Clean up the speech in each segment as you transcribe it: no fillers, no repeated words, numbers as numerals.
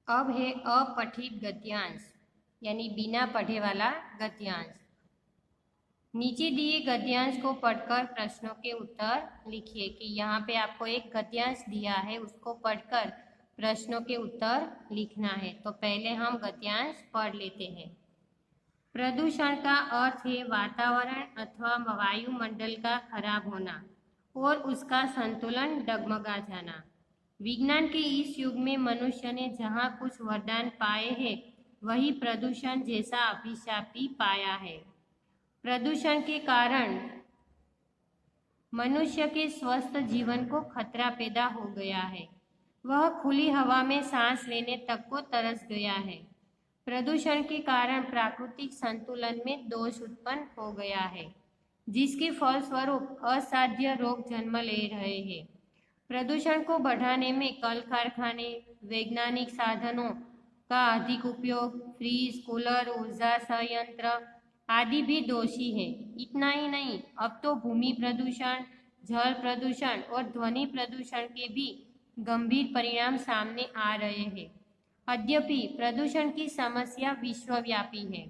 अब है अपठित गद्यांश यानी बिना पढ़े वाला गद्यांश। नीचे दिए गद्यांश को पढ़कर प्रश्नों के उत्तर लिखिए। कि यहाँ पे आपको एक गद्यांश दिया है, उसको पढ़कर प्रश्नों के उत्तर लिखना है। तो पहले हम गद्यांश पढ़ लेते हैं। प्रदूषण का अर्थ है वातावरण अथवा वायुमंडल का खराब होना और उसका संतुलन डगमगा जाना। विज्ञान के इस युग में मनुष्य ने जहाँ कुछ वरदान पाए हैं, वही प्रदूषण जैसा अभिशाप भी पाया है। प्रदूषण के कारण मनुष्य के स्वस्थ जीवन को खतरा पैदा हो गया है। वह खुली हवा में सांस लेने तक को तरस गया है। प्रदूषण के कारण प्राकृतिक संतुलन में दोष उत्पन्न हो गया है, जिसके फलस्वरूप असाध्य रोग जन्म ले रहे हैं। प्रदूषण को बढ़ाने में कल कारखाने, वैज्ञानिक साधनों का अधिक उपयोग, फ्रीज, कूलर, ऊर्जा संयंत्र आदि भी दोषी है। इतना ही नहीं, अब तो भूमि प्रदूषण, जल प्रदूषण और ध्वनि प्रदूषण के भी गंभीर परिणाम सामने आ रहे हैं। यद्यपि प्रदूषण की समस्या विश्वव्यापी है,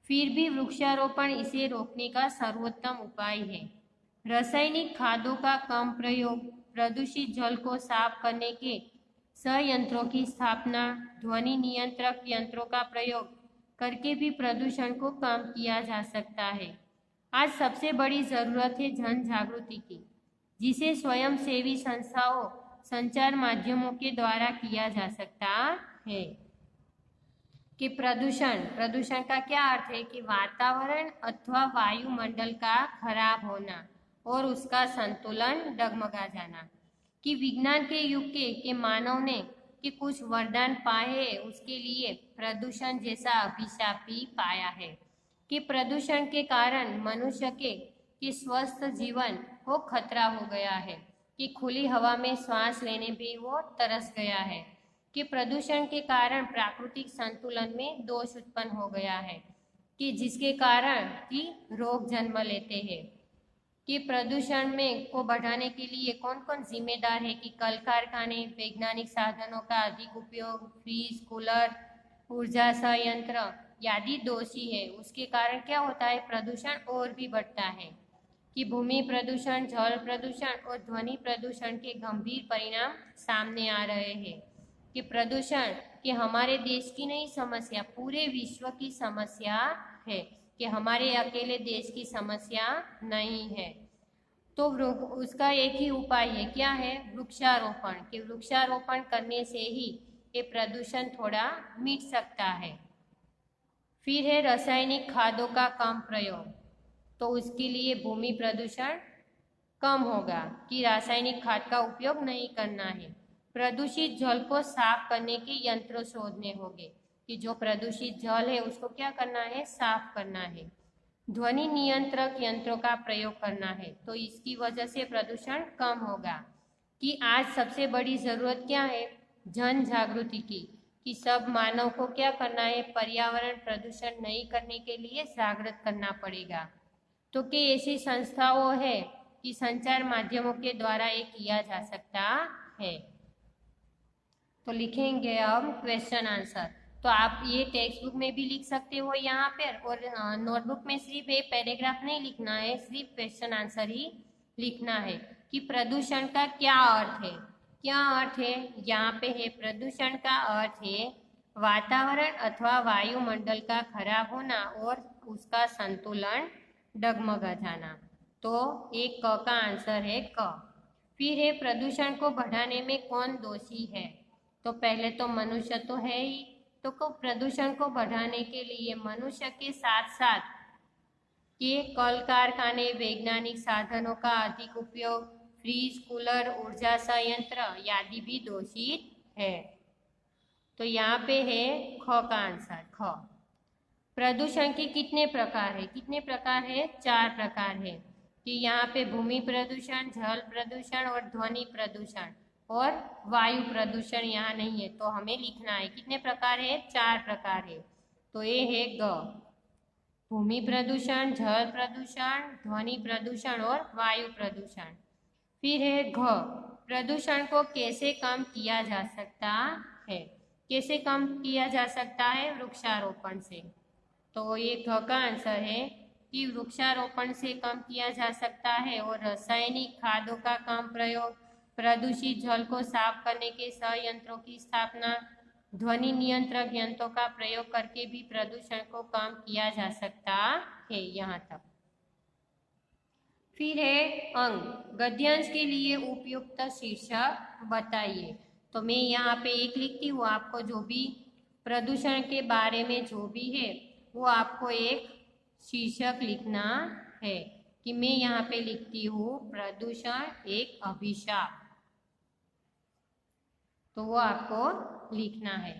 फिर भी वृक्षारोपण इसे रोकने का सर्वोत्तम उपाय है। रासायनिक खादों का कम प्रयोग, प्रदूषित जल को साफ करने के संयंत्रों की स्थापना, ध्वनि नियंत्रक यंत्रों का प्रयोग करके भी प्रदूषण को कम किया जा सकता है। आज सबसे बड़ी जरूरत है जन जागृति की, जिसे स्वयंसेवी संस्थाओं, संचार माध्यमों के द्वारा किया जा सकता है। कि प्रदूषण का क्या अर्थ है? कि वातावरण अथवा वायुमंडल का खराब होना और उसका संतुलन डगमगा जाना। कि विज्ञान के युग के मानव ने कि कुछ वरदान पाए, उसके लिए प्रदूषण जैसा अभिशाप भी पाया है। कि प्रदूषण के कारण मनुष्य के स्वस्थ जीवन को खतरा हो गया है। कि खुली हवा में सांस लेने भी वो तरस गया है। कि प्रदूषण के कारण प्राकृतिक संतुलन में दोष उत्पन्न हो गया है, कि जिसके कारण कि रोग जन्म लेते हैं। कि प्रदूषण में को बढ़ाने के लिए कौन कौन जिम्मेदार है? कि कल कारखाने, वैज्ञानिक साधनों का अधिक उपयोग, फ्रीज, कूलर, ऊर्जा संयंत्र आदि दोषी है। उसके कारण क्या होता है? प्रदूषण और भी बढ़ता है। कि भूमि प्रदूषण, जल प्रदूषण और ध्वनि प्रदूषण के गंभीर परिणाम सामने आ रहे हैं। कि प्रदूषण कि हमारे देश की नहीं समस्या, पूरे विश्व की समस्या है, कि हमारे अकेले देश की समस्या नहीं है। तो उसका एक ही उपाय है, क्या है? वृक्षारोपण। कि वृक्षारोपण करने से ही ये प्रदूषण थोड़ा मिट सकता है। फिर है रासायनिक खादों का कम प्रयोग, तो उसके लिए भूमि प्रदूषण कम होगा। कि रासायनिक खाद का उपयोग नहीं करना है। प्रदूषित जल को साफ करने के यंत्र शोधने होंगे, कि जो प्रदूषित जल है उसको क्या करना है? साफ करना है। ध्वनि नियंत्रक यंत्रों का प्रयोग करना है, तो इसकी वजह से प्रदूषण कम होगा। कि आज सबसे बड़ी जरूरत क्या है? जन जागृति की। कि सब मानव को क्या करना है? पर्यावरण प्रदूषण नहीं करने के लिए जागृत करना पड़ेगा। तो कि ऐसी संस्थाओं है कि संचार माध्यमों के द्वारा ये किया जा सकता है। तो लिखेंगे अब क्वेश्चन आंसर। तो आप ये टेक्स्ट बुक में भी लिख सकते हो यहाँ पर, और नोटबुक में सिर्फ एक पैराग्राफ नहीं लिखना है, सिर्फ क्वेश्चन आंसर ही लिखना है। कि प्रदूषण का क्या अर्थ है? क्या अर्थ है? यहाँ पे है प्रदूषण का अर्थ है वातावरण अथवा वायुमंडल का खराब होना और उसका संतुलन डगमगा जाना। तो एक क का आंसर है क। फिर है प्रदूषण को बढ़ाने में कौन दोषी है? तो पहले तो मनुष्य तो है ही, तो प्रदूषण को बढ़ाने के लिए मनुष्य के साथ साथ के कल कारखाने, वैज्ञानिक साधनों का अधिक उपयोग, फ्रीज, कूलर, ऊर्जा संयंत्र आदि भी दोषित है। तो यहाँ पे है ख का आंसर ख। प्रदूषण के कितने प्रकार है? कितने प्रकार है? 4 प्रकार है। कि यहाँ पे भूमि प्रदूषण, जल प्रदूषण और ध्वनि प्रदूषण और वायु प्रदूषण यहाँ नहीं है, तो हमें लिखना है कितने प्रकार है? 4 प्रकार है। तो ये है ग, भूमि प्रदूषण, जल प्रदूषण, ध्वनि प्रदूषण और वायु प्रदूषण। फिर है घ, प्रदूषण को कैसे कम किया जा सकता है? कैसे कम किया जा सकता है? वृक्षारोपण से। तो ये घ का आंसर है कि वृक्षारोपण से कम किया जा सकता है। और रासायनिक खादों का कम प्रयोग, प्रदूषित जल को साफ करने के संयंत्रों की स्थापना, ध्वनि नियंत्रक यंत्रों का प्रयोग करके भी प्रदूषण को कम किया जा सकता है। यहाँ तक। फिर है अंग, गद्यांश के लिए उपयुक्त शीर्षक बताइए। तो मैं यहाँ पे एक लिखती हूँ, आपको जो भी प्रदूषण के बारे में जो भी है वो आपको एक शीर्षक लिखना है। कि मैं यहाँ पे लिखती हूँ प्रदूषण एक अभिशाप, तो वो आपको लिखना है।